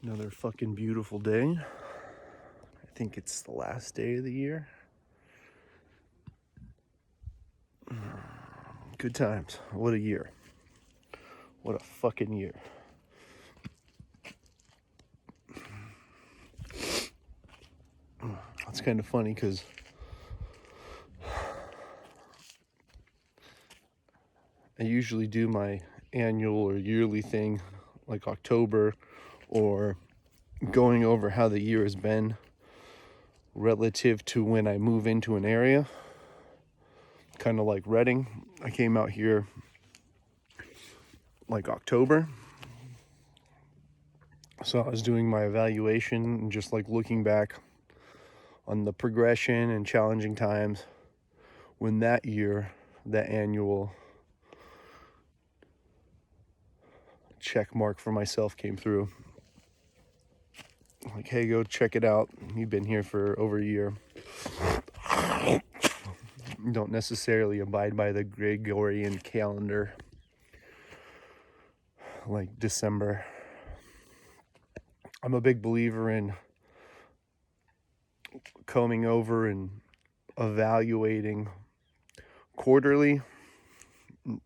Another fucking beautiful day. I think it's the last day of the year. Good times. What a year. What a fucking year. It's kind of funny because I usually do my annual or yearly thing like October, or going over how the year has been relative to when I move into an area. Kind of like Reading. I came out here like October. So I was doing my evaluation and just like looking back on the progression and challenging times when that year, that annual check mark for myself came through. Like, hey, go check it out. You've been here for over a year. You don't necessarily abide by the Gregorian calendar like December. I'm a big believer in combing over and evaluating quarterly.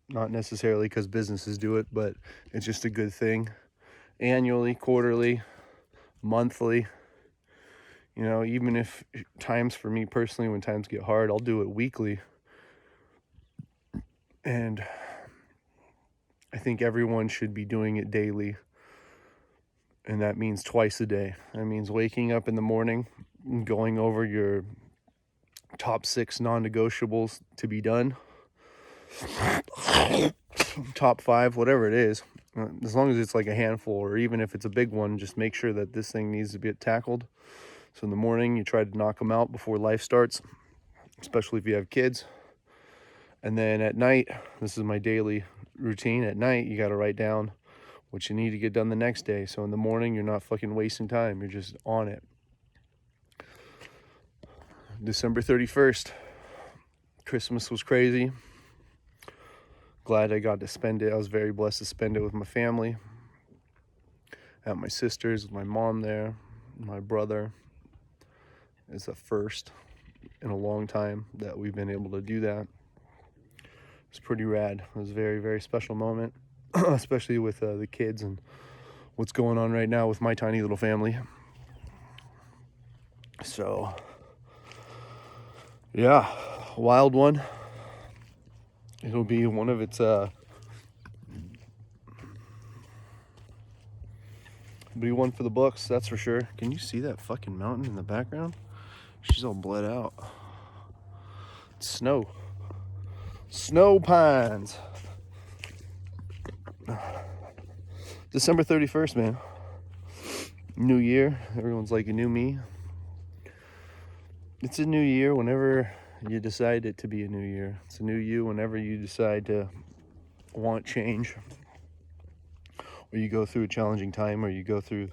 Not necessarily because businesses do it, but it's just a good thing. Annually, quarterly, monthly. You know, even if times for me personally, when times get hard, I'll do it weekly. And I think everyone should be doing it daily. And that means twice a day. That means waking up in the morning and going over your top 6 non-negotiables to be done. Top 5, whatever it is. As long as it's like a handful, or even if it's a big one, just make sure that this thing needs to be tackled. So in the morning, you try to knock them out before life starts, especially if you have kids. And then at night, this is my daily routine. At night, you got to write down what you need to get done the next day. So in the morning, you're not fucking wasting time. You're just on it. December 31st, Christmas was crazy. Glad I got to spend it. I was very blessed to spend it with my family. At my sister's, with my mom there, my brother. It's the first in a long time that we've been able to do that. It's pretty rad. It was a very, very special moment, especially with the kids and what's going on right now with my tiny little family. So, yeah, wild one. It'll be one of its be one for the books, that's for sure. Can you see that fucking mountain in the background? She's all bled out. It's snow. Snow pines. December 31st, man. New year. Everyone's like a new me. It's a new year whenever you decide it to be a new year. It's a new you whenever you decide to want change, or you go through a challenging time, or you go through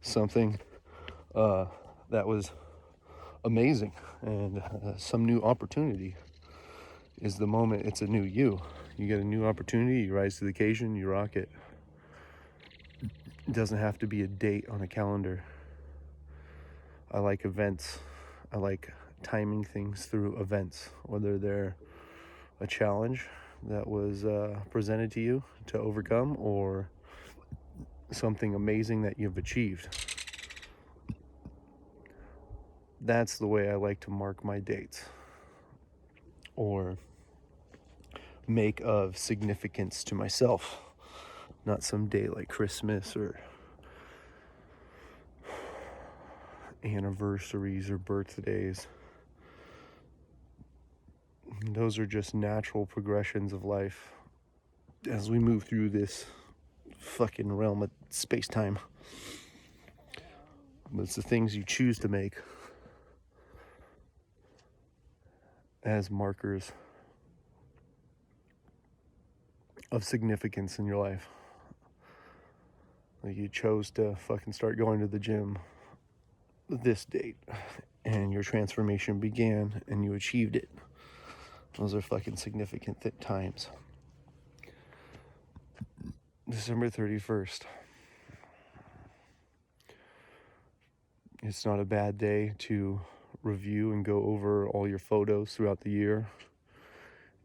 something that was amazing, and some new opportunity is the moment. It's a new you. You get a new opportunity, you rise to the occasion, you rock it. It doesn't have to be a date on a calendar. I like events. I like timing things through events, whether they're a challenge that was presented to you to overcome, or something amazing that you've achieved. That's the way I like to mark my dates, or make of significance to myself. Not some day like Christmas or anniversaries or birthdays. Those are just natural progressions of life as we move through this fucking realm of space-time. But it's the things you choose to make as markers of significance in your life. Like, you chose to fucking start going to the gym this date, and your transformation began, and you achieved it. Those are fucking significant times. December 31st. It's not a bad day to review and go over all your photos throughout the year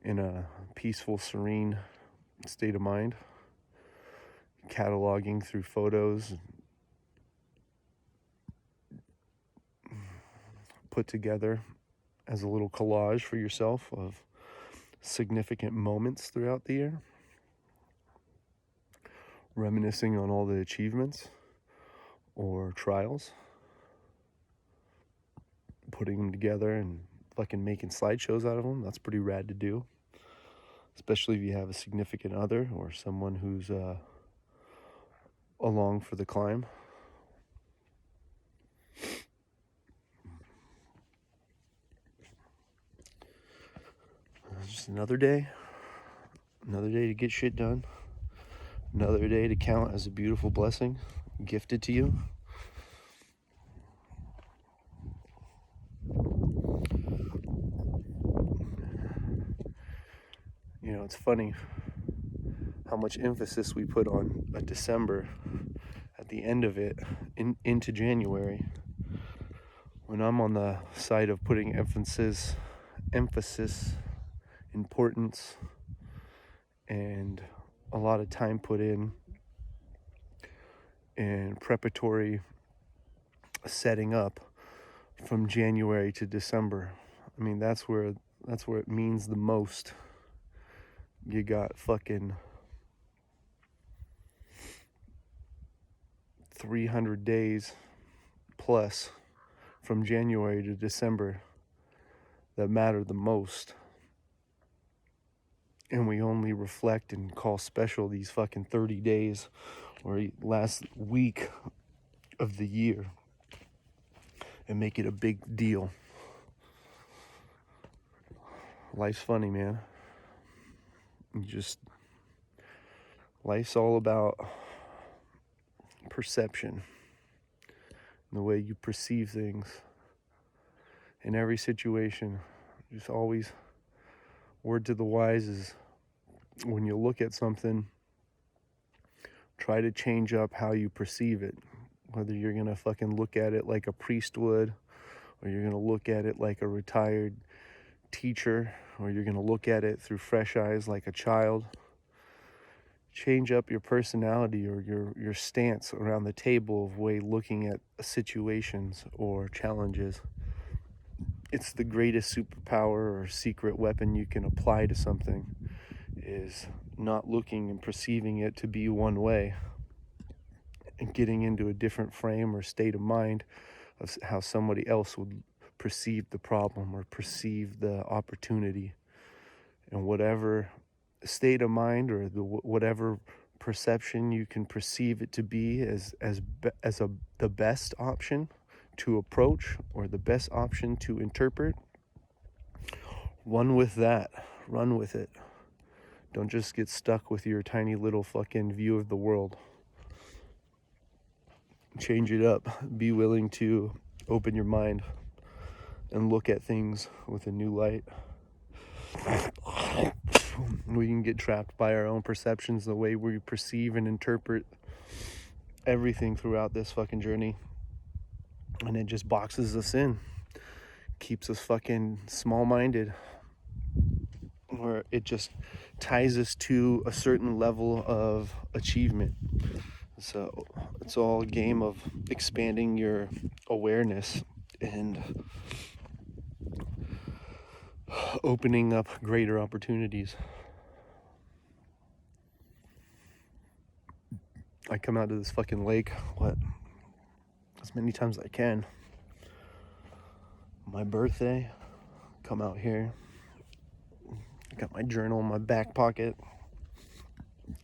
in a peaceful, serene state of mind, cataloging through photos put together as a little collage for yourself of significant moments throughout the year, reminiscing on all the achievements or trials, putting them together and fucking making slideshows out of them. That's pretty rad to do, especially if you have a significant other or someone who's along for the climb. Just another day to get shit done, another day to count as a beautiful blessing gifted to you. You know, it's funny how much emphasis we put on a December at the end of it into January, when I'm on the side of putting emphasis, importance, and a lot of time put in and preparatory setting up from January to December. I mean, that's where it means the most. You got fucking 300 days plus from January to December that matter the most. And we only reflect and call special these fucking 30 days or last week of the year and make it a big deal. Life's funny, man. Life's all about perception, the way you perceive things in every situation. Just always, word to the wise is, when you look at something, try to change up how you perceive it. Whether you're gonna fucking look at it like a priest would, or you're gonna look at it like a retired teacher, or you're gonna look at it through fresh eyes like a child. Change up your personality or your stance around the table of way looking at situations or challenges. It's the greatest superpower or secret weapon you can apply to something, is not looking and perceiving it to be one way and getting into a different frame or state of mind of how somebody else would perceive the problem or perceive the opportunity. And whatever state of mind or whatever perception you can perceive it to be as the best option to approach or the best option to interpret, run with that. Run with it. Don't just get stuck with your tiny little fucking view of the world. Change it up. Be willing to open your mind and look at things with a new light. We can get trapped by our own perceptions, the way we perceive and interpret everything throughout this fucking journey. And it just boxes us in. Keeps us fucking small-minded. Or it just ties us to a certain level of achievement. So it's all a game of expanding your awareness and opening up greater opportunities. I come out to this fucking lake, as many times as I can. My birthday, come out here. I got my journal in my back pocket,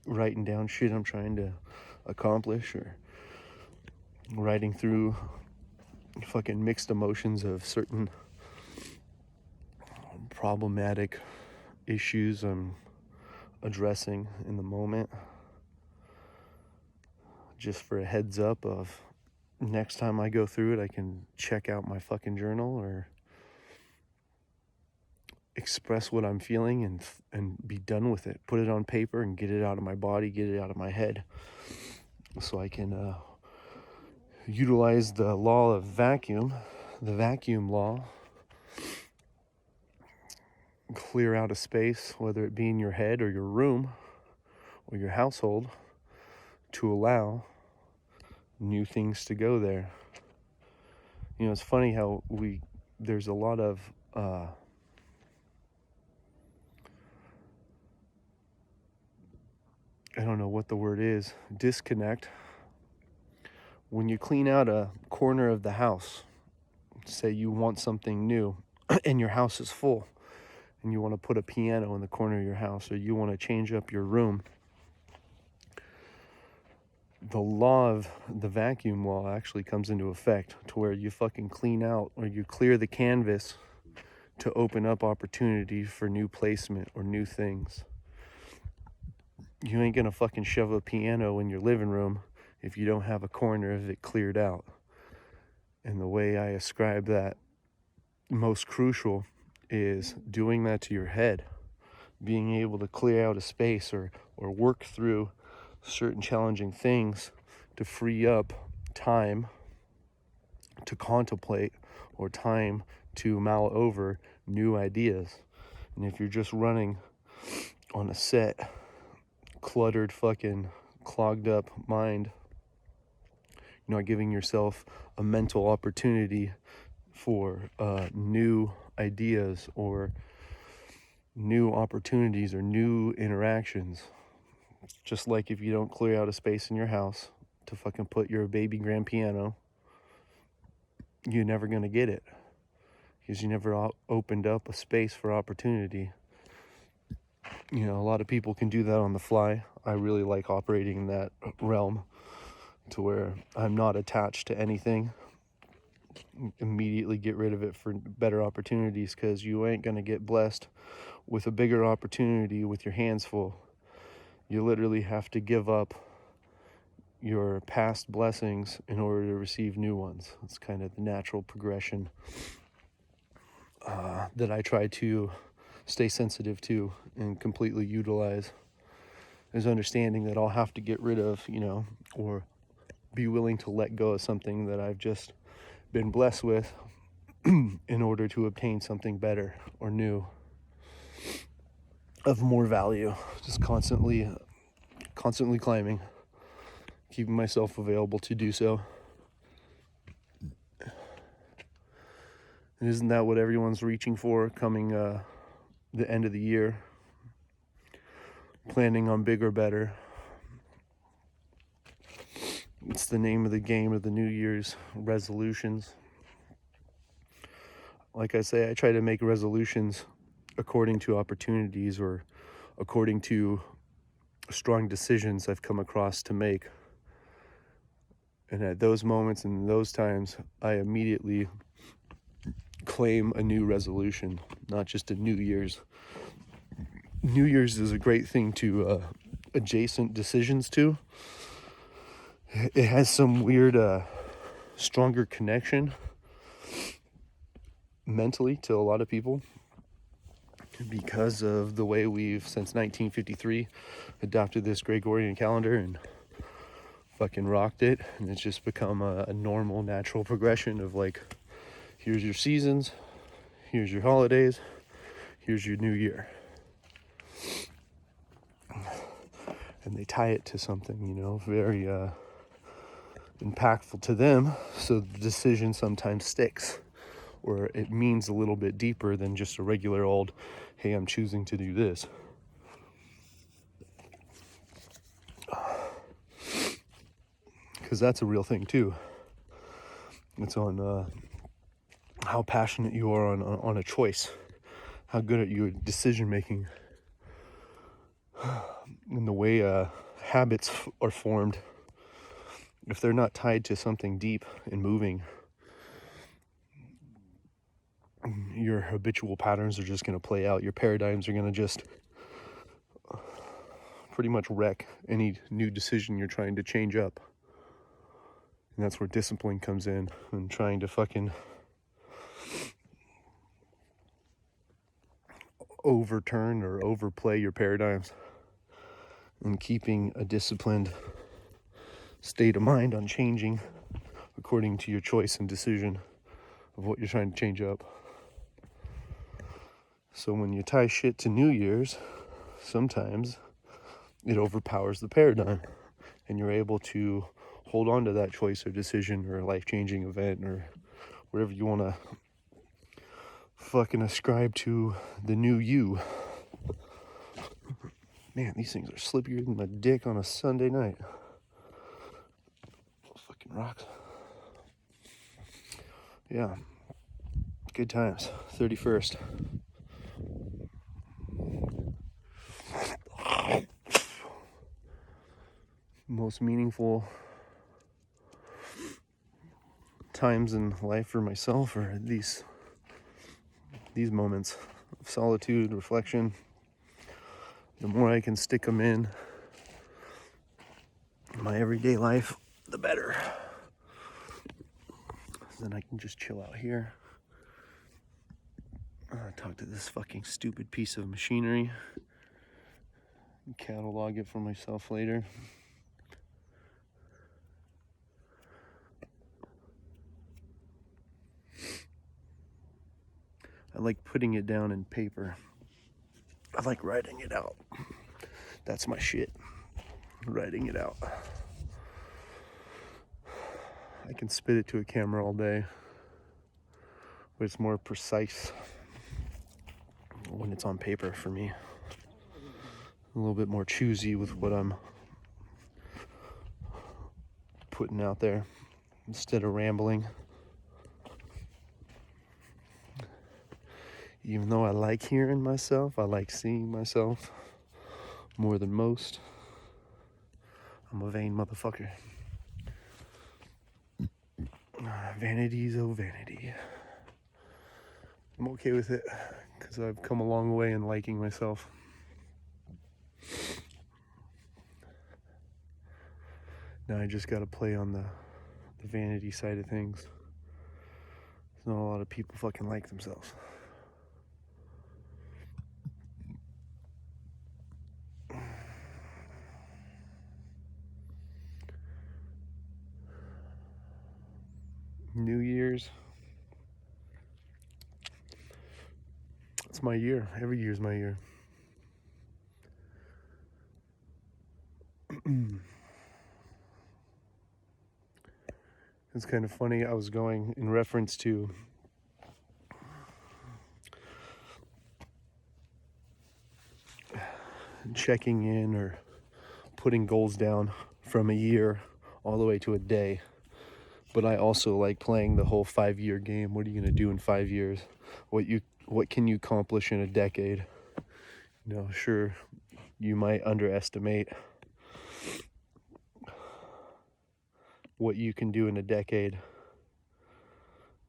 writing down shit I'm trying to accomplish, or writing through fucking mixed emotions of certain problematic issues I'm addressing in the moment. Just for a heads up of next time I go through it, I can check out my fucking journal or express what I'm feeling and be done with it. Put it on paper and get it out of my body, get it out of my head, so I can utilize the law of vacuum, the vacuum law, clear out a space, whether it be in your head or your room or your household, to allow new things to go there. You know, it's funny how there's a lot of I don't know what the word is, disconnect. When you clean out a corner of the house, say you want something new and your house is full and you want to put a piano in the corner of your house, or you want to change up your room, the law of the vacuum law actually comes into effect to where you fucking clean out or you clear the canvas to open up opportunity for new placement or new things. You ain't gonna fucking shove a piano in your living room if you don't have a corner of it cleared out. And the way I ascribe that most crucial is doing that to your head, being able to clear out a space or work through certain challenging things to free up time to contemplate or time to mull over new ideas. And if you're just running on a set, cluttered, fucking clogged up mind, you're not giving yourself a mental opportunity for new ideas or new opportunities or new interactions. Just like if you don't clear out a space in your house to fucking put your baby grand piano, you're never going to get it because you never opened up a space for opportunity. You know, a lot of people can do that on the fly. I really like operating in that realm to where I'm not attached to anything. Immediately get rid of it for better opportunities, because you ain't going to get blessed with a bigger opportunity with your hands full. You literally have to give up your past blessings in order to receive new ones. It's kind of the natural progression that I try to stay sensitive to and completely utilize, is understanding that I'll have to get rid of, you know, or be willing to let go of something that I've just been blessed with in order to obtain something better or new of more value. Just constantly climbing, keeping myself available to do so. And isn't that what everyone's reaching for coming the end of the year? Planning on bigger, better. It's the name of the game of the New Year's resolutions. Like I say, I try to make resolutions according to opportunities or according to strong decisions I've come across to make. And at those moments and those times, I immediately claim a new resolution, not just a New Year's. New Year's is a great thing to adjacent decisions to. It has some weird, stronger connection mentally to a lot of people because of the way we've, since 1953, adopted this Gregorian calendar and fucking rocked it. And it's just become a normal, natural progression of like, here's your seasons, here's your holidays, here's your new year. And they tie it to something, you know, very impactful to them, so the decision sometimes sticks, or it means a little bit deeper than just a regular old, hey, I'm choosing to do this. Because that's a real thing too. It's on how passionate you are on a choice, how good at you at decision making, and the way habits are formed. If they're not tied to something deep and moving, your habitual patterns are just going to play out. Your paradigms are going to just pretty much wreck any new decision you're trying to change up. And that's where discipline comes in, and trying to fucking overturn or overplay your paradigms and keeping a disciplined state of mind on changing according to your choice and decision of what you're trying to change up. So when you tie shit to New Year's, sometimes it overpowers the paradigm, and you're able to hold on to that choice or decision or life-changing event or whatever you want to fucking ascribe to the new you. Man, these things are slippier than my dick on a Sunday night. Fucking rocks. Yeah. Good times. 31st. Most meaningful times in life for myself are these moments of solitude, reflection. The more I can stick them in my everyday life, the better. Then I can just chill out here. Talk to this fucking stupid piece of machinery. Catalog it for myself later. I like putting it down in paper. I like writing it out. That's my shit. Writing it out. I can spit it to a camera all day, but it's more precise when it's on paper for me. A little bit more choosy with what I'm putting out there instead of rambling. Even though I like hearing myself, I like seeing myself more than most. I'm a vain motherfucker. Vanity's oh vanity. I'm okay with it because I've come a long way in liking myself. Now I just gotta play on the vanity side of things. There's not a lot of people fucking like themselves. New Year's. It's my year. Every year's my year. It's kind of funny. I was going in reference to checking in or putting goals down from a year all the way to a day. But I also like playing the whole 5-year game. What are you going to do in 5 years? What can you accomplish in a decade? You know, sure, you might underestimate what you can do in a decade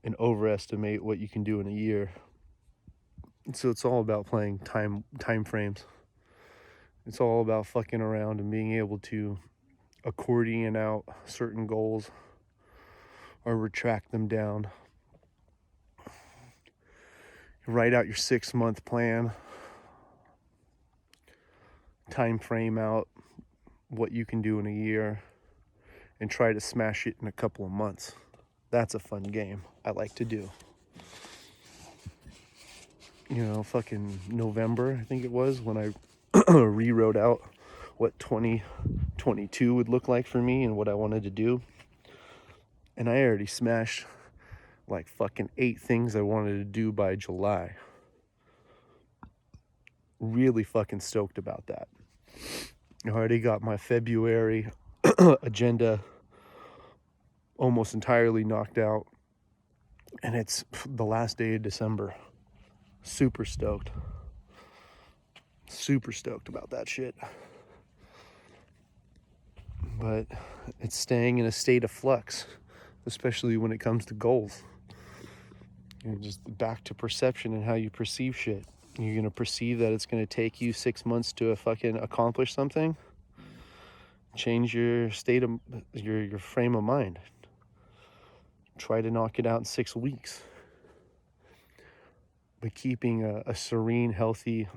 and overestimate what you can do in a year. So it's all about playing time frames. It's all about fucking around and being able to accordion out certain goals or retract them down. Write out your 6-month plan. Time frame out what you can do in a year and try to smash it in a couple of months. That's a fun game I like to do. You know, fucking November, I think it was, when I rewrote out what 2022 would look like for me and what I wanted to do. And I already smashed like fucking 8 things I wanted to do by July. Really fucking stoked about that. I already got my February agenda almost entirely knocked out. And it's the last day of December. Super stoked. Super stoked about that shit. But it's staying in a state of flux, especially when it comes to goals. You're just back to perception and how you perceive shit. You're going to perceive that it's going to take you 6 months to fucking accomplish something. Change your state of your frame of mind. Try to knock it out in 6 weeks. But keeping a serene, healthy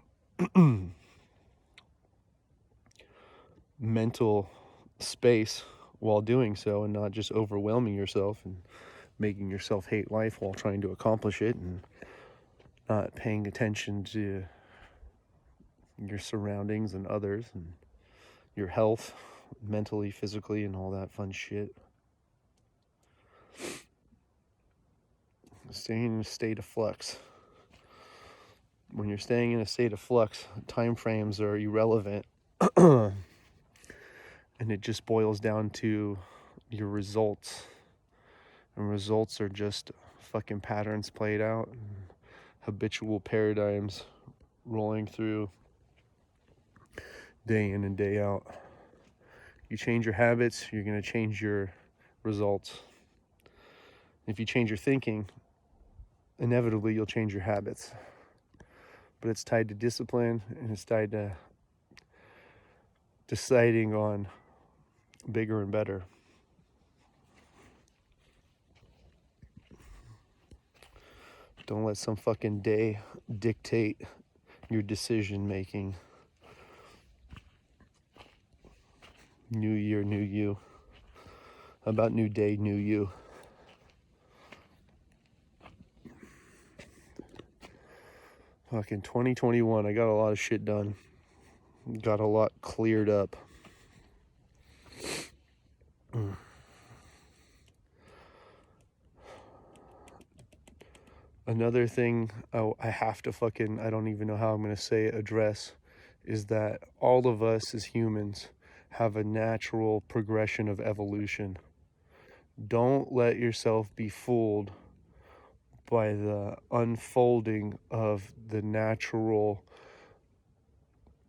mental space while doing so, and not just overwhelming yourself and making yourself hate life while trying to accomplish it, and not paying attention to your surroundings and others and your health, mentally, physically, and all that fun shit. Staying in a state of flux. When you're staying in a state of flux, time frames are irrelevant. And it just boils down to your results. And results are just fucking patterns played out, and habitual paradigms rolling through day in and day out. You change your habits, you're going to change your results. If you change your thinking, inevitably you'll change your habits. But it's tied to discipline, and it's tied to deciding on bigger and better. Don't let some fucking day dictate your decision making. New year, new you. How about new day, new you? Fucking 2021, I got a lot of shit done. Got a lot cleared up. Another thing I have to fucking, I don't even know how I'm going to say it, address, is that all of us as humans have a natural progression of evolution. Don't let yourself be fooled by the unfolding of the natural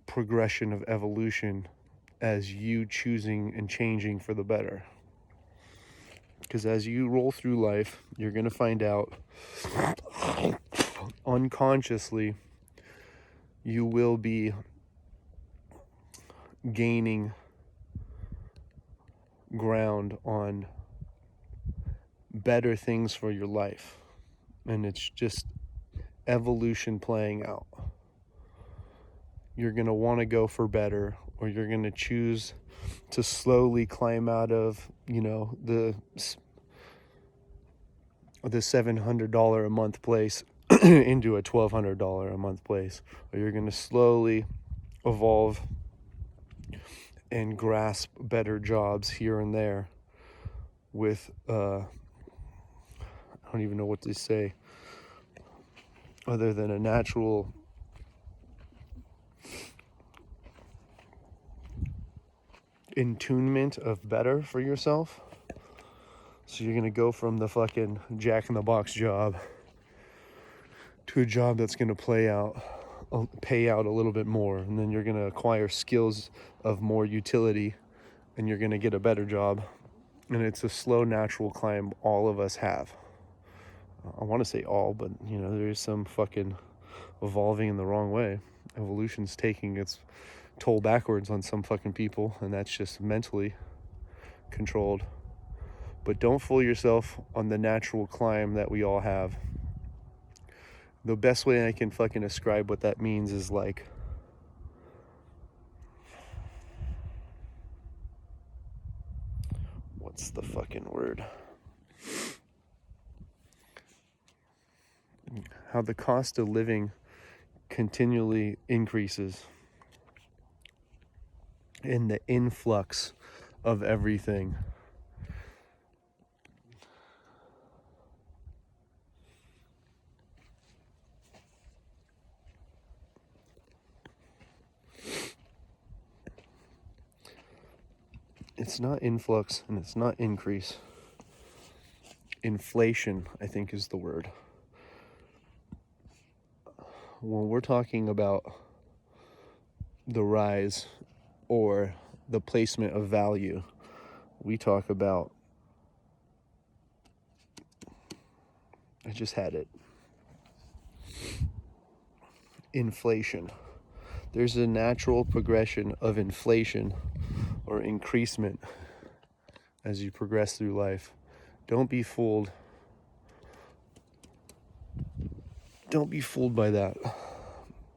progression of evolution as you choosing and changing for the better. Because as you roll through life, you're going to find out unconsciously you will be gaining ground on better things for your life. And it's just evolution playing out. You're going to want to go for better, or you're going to choose to slowly climb out of, the $700 a month place into a $1,200 a month place. Or you're going to slowly evolve and grasp better jobs here and there with, I don't even know what to say, other than a natural attunement of better for yourself. So you're going to go from the fucking jack-in-the-box job to a job that's going to pay out a little bit more. And then you're going to acquire skills of more utility, and you're going to get a better job. And it's a slow, natural climb all of us have. I want to say all, but, there is some fucking evolving in the wrong way. Evolution's taking its toll backwards on some fucking people, and that's just mentally controlled. But don't fool yourself on the natural climb that we all have. The best way I can fucking describe what that means is like, what's the fucking word? How the cost of living continually increases in the influx of everything. It's not influx and it's not increase. Inflation, I think, is the word. When we're talking about the rise or the placement of value, we talk about, I just had it, inflation. There's a natural progression of inflation or increasement as you progress through life. Don't be fooled. Don't be fooled by that,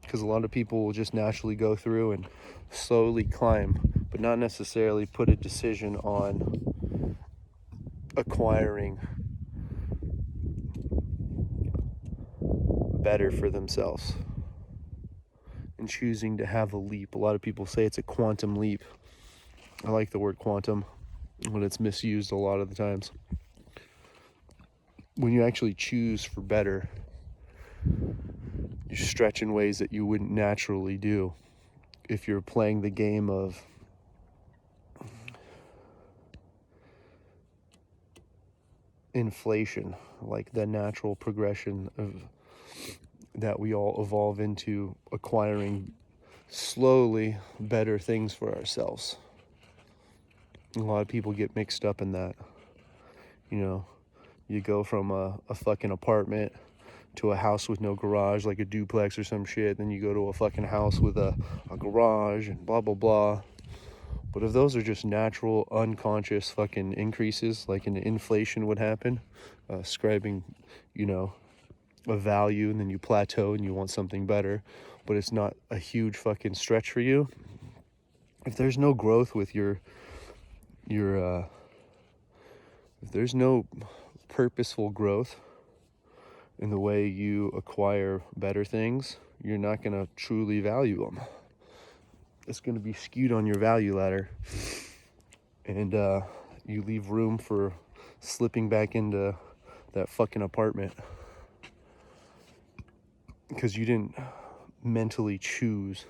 because a lot of people will just naturally go through and slowly climb, but not necessarily put a decision on acquiring better for themselves and choosing to have a leap. A lot of people say it's a quantum leap. I like the word quantum, but it's misused a lot of the times. When you actually choose for better, you stretch in ways that you wouldn't naturally do if you're playing the game of inflation, like the natural progression of that we all evolve into acquiring slowly better things for ourselves. A lot of people get mixed up in that. You know, you go from a fucking apartment to a house with no garage, like a duplex or some shit. Then you go to a fucking house with a garage and blah, blah, blah. But if those are just natural, unconscious fucking increases, like an inflation would happen, ascribing, you know, a value, and then you plateau and you want something better, but it's not a huge fucking stretch for you. If there's no growth with your if there's no purposeful growth in the way you acquire better things, you're not going to truly value them. It's going to be skewed on your value ladder, and you leave room for slipping back into that fucking apartment because you didn't mentally choose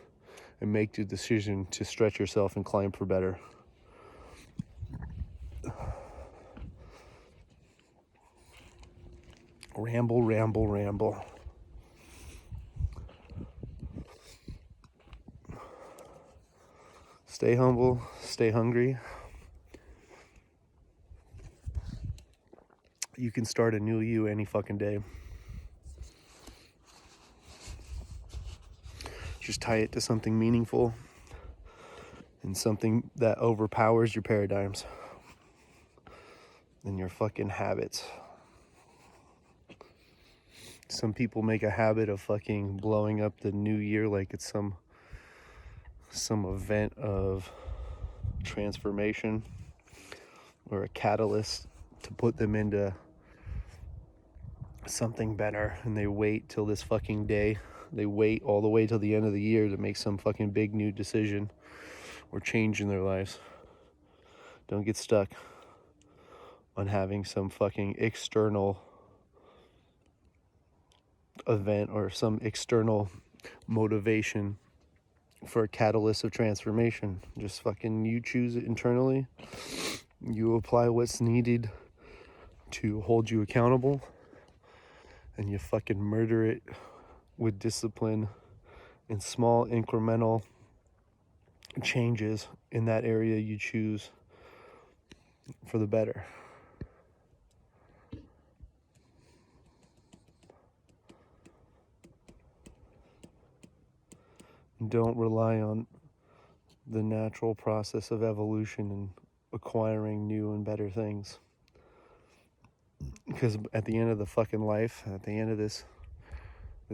and make the decision to stretch yourself and climb for better. Ramble, ramble, ramble. Stay humble, stay hungry. You can start a new you any fucking day. Just tie it to something meaningful and something that overpowers your paradigms and your fucking habits. Some people make a habit of fucking blowing up the new year like it's some event of transformation or a catalyst to put them into something better, and they wait till this fucking day. They wait all the way till the end of the year to make some fucking big new decision or change in their lives. Don't get stuck on having some fucking external event or some external motivation for a catalyst of transformation. Just fucking you choose it internally. You apply what's needed to hold you accountable, and you fucking murder it with discipline and small incremental changes in that area you choose for the better. Don't rely on the natural process of evolution and acquiring new and better things. Because at the end of the fucking life, at the end of this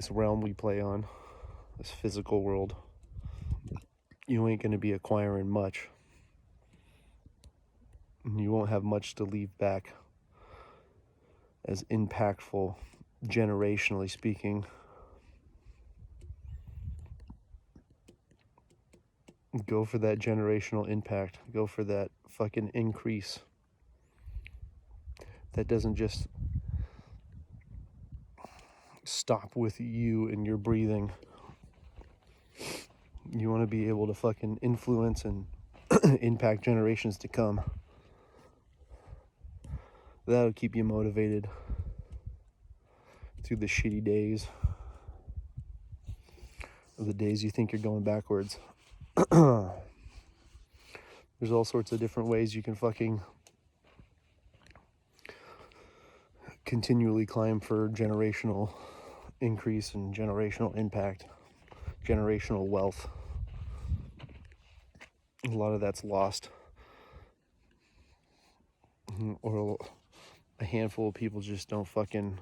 realm we play on, this physical world, you ain't going to be acquiring much. And you won't have much to leave back as impactful, generationally speaking. Go for that generational impact. Go for that fucking increase. That doesn't just stop with you and your breathing. You want to be able to fucking influence and impact generations to come. That'll keep you motivated through the shitty days, or the days you think you're going backwards. There's all sorts of different ways you can fucking continually climb for generational increase and generational impact, generational wealth. A lot of that's lost, or a handful of people just don't fucking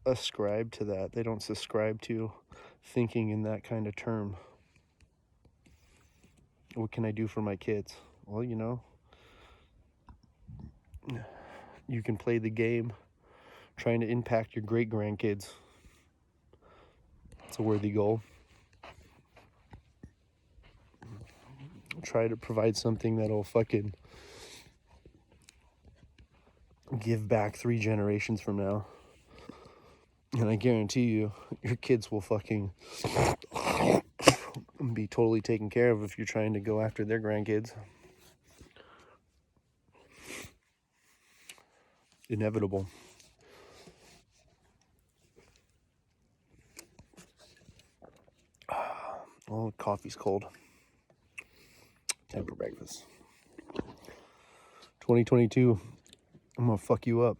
ascribe to that. They don't subscribe to thinking in that kind of term. What can I do for my kids? Well, you know, you can play the game trying to impact your great-grandkids. It's a worthy goal. Try to provide something that'll fucking give back 3 generations from now. And I guarantee you, your kids will fucking be totally taken care of if you're trying to go after their grandkids. Inevitable. Oh, coffee's cold. Time for breakfast. 2022, I'm gonna fuck you up.